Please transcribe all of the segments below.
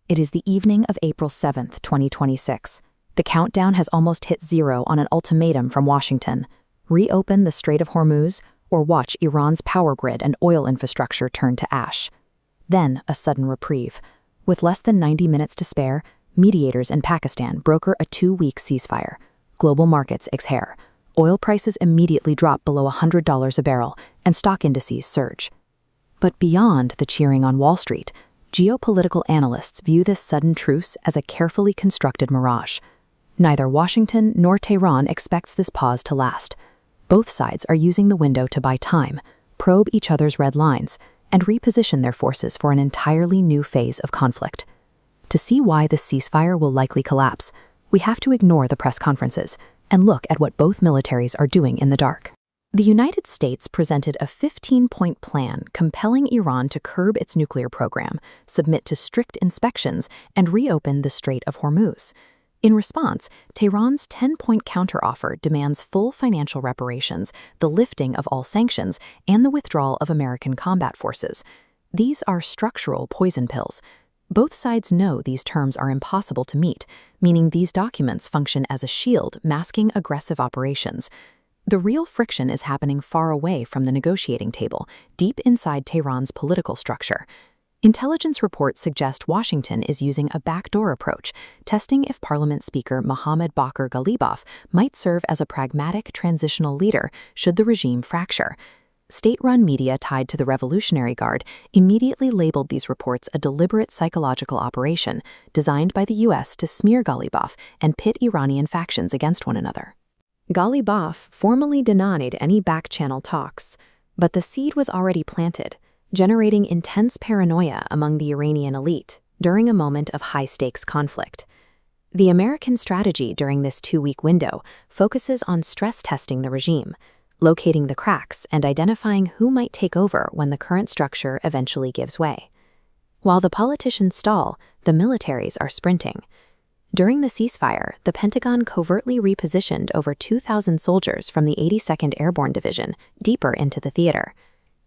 It is the evening of April 7th, 2026. The countdown has almost hit zero on an ultimatum from Washington. Reopen the Strait of Hormuz, or watch Iran's power grid and oil infrastructure turn to ash. Then, a sudden reprieve. With less than 90 minutes to spare, mediators in Pakistan broker a 2-week ceasefire. Global markets exhale. Oil prices immediately drop below $100 a barrel, and stock indices surge. But beyond the cheering on Wall Street, geopolitical analysts view this sudden truce as a carefully constructed mirage. Neither Washington nor Tehran expects this pause to last. Both sides are using the window to buy time, probe each other's red lines, and reposition their forces for an entirely new phase of conflict. To see why this ceasefire will likely collapse, we have to ignore the press conferences and look at what both militaries are doing in the dark. The United States presented a 15-point plan compelling Iran to curb its nuclear program, submit to strict inspections, and reopen the Strait of Hormuz. In response, Tehran's 10-point counteroffer demands full financial reparations, the lifting of all sanctions, and the withdrawal of American combat forces. These are structural poison pills. Both sides know these terms are impossible to meet, meaning these documents function as a shield masking aggressive operations. The real friction is happening far away from the negotiating table, deep inside Tehran's political structure. Intelligence reports suggest Washington is using a backdoor approach, testing if Parliament Speaker Mohammad Bakr Ghalibaf might serve as a pragmatic transitional leader should the regime fracture. State-run media tied to the Revolutionary Guard immediately labeled these reports a deliberate psychological operation designed by the U.S. to smear Ghalibaf and pit Iranian factions against one another. Ghalibaf formally denied any back-channel talks, but the seed was already planted, generating intense paranoia among the Iranian elite during a moment of high-stakes conflict. The American strategy during this 2-week window focuses on stress-testing the regime, locating the cracks and identifying who might take over when the current structure eventually gives way. While the politicians stall, the militaries are sprinting. During the ceasefire, the Pentagon covertly repositioned over 2,000 soldiers from the 82nd Airborne Division deeper into the theater.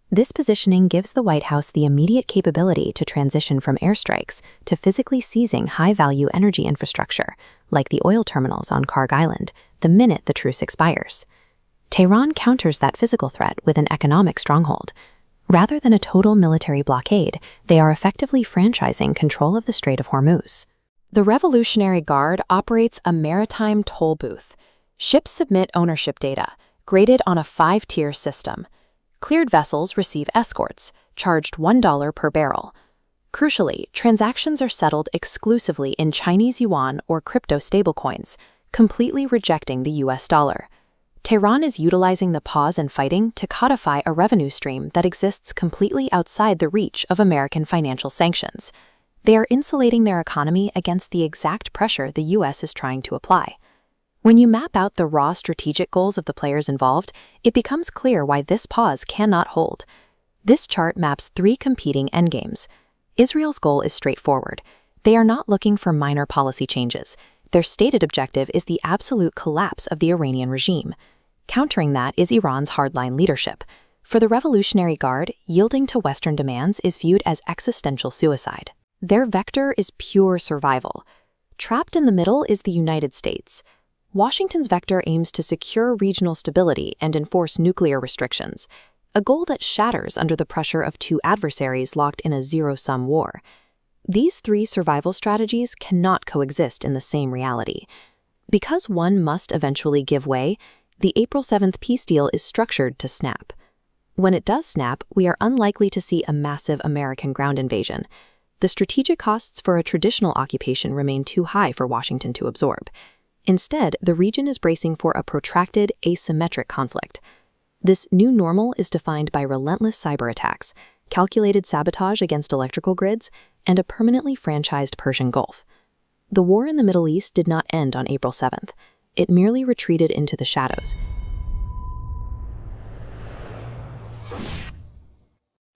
This positioning gives the White House the immediate capability to transition from airstrikes to physically seizing high-value energy infrastructure, like the oil terminals on Karg Island, the minute the truce expires. Tehran counters that physical threat with an economic stronghold. Rather than a total military blockade, they are effectively franchising control of the Strait of Hormuz. The Revolutionary Guard operates a maritime toll booth. Ships submit ownership data, graded on a 5-tier system. Cleared vessels receive escorts, charged $1 per barrel. Crucially, transactions are settled exclusively in Chinese yuan or crypto stablecoins, completely rejecting the US dollar. Tehran is utilizing the pause in fighting to codify a revenue stream that exists completely outside the reach of American financial sanctions. They are insulating their economy against the exact pressure the US is trying to apply. When you map out the raw strategic goals of the players involved, it becomes clear why this pause cannot hold. This chart maps 3 competing endgames. Israel's goal is straightforward. They are not looking for minor policy changes. Their stated objective is the absolute collapse of the Iranian regime. Countering that is Iran's hardline leadership. For the Revolutionary Guard, yielding to Western demands is viewed as existential suicide. Their vector is pure survival. Trapped in the middle is the United States. Washington's vector aims to secure regional stability and enforce nuclear restrictions, a goal that shatters under the pressure of 2 adversaries locked in a zero-sum war. These 3 survival strategies cannot coexist in the same reality. Because one must eventually give way, the April 7th peace deal is structured to snap. When it does snap, we are unlikely to see a massive American ground invasion. The strategic costs for a traditional occupation remain too high for Washington to absorb. Instead, the region is bracing for a protracted, asymmetric conflict. This new normal is defined by relentless cyber attacks, calculated sabotage against electrical grids, and a permanently franchised Persian Gulf. The war in the Middle East did not end on April 7th. It merely retreated into the shadows,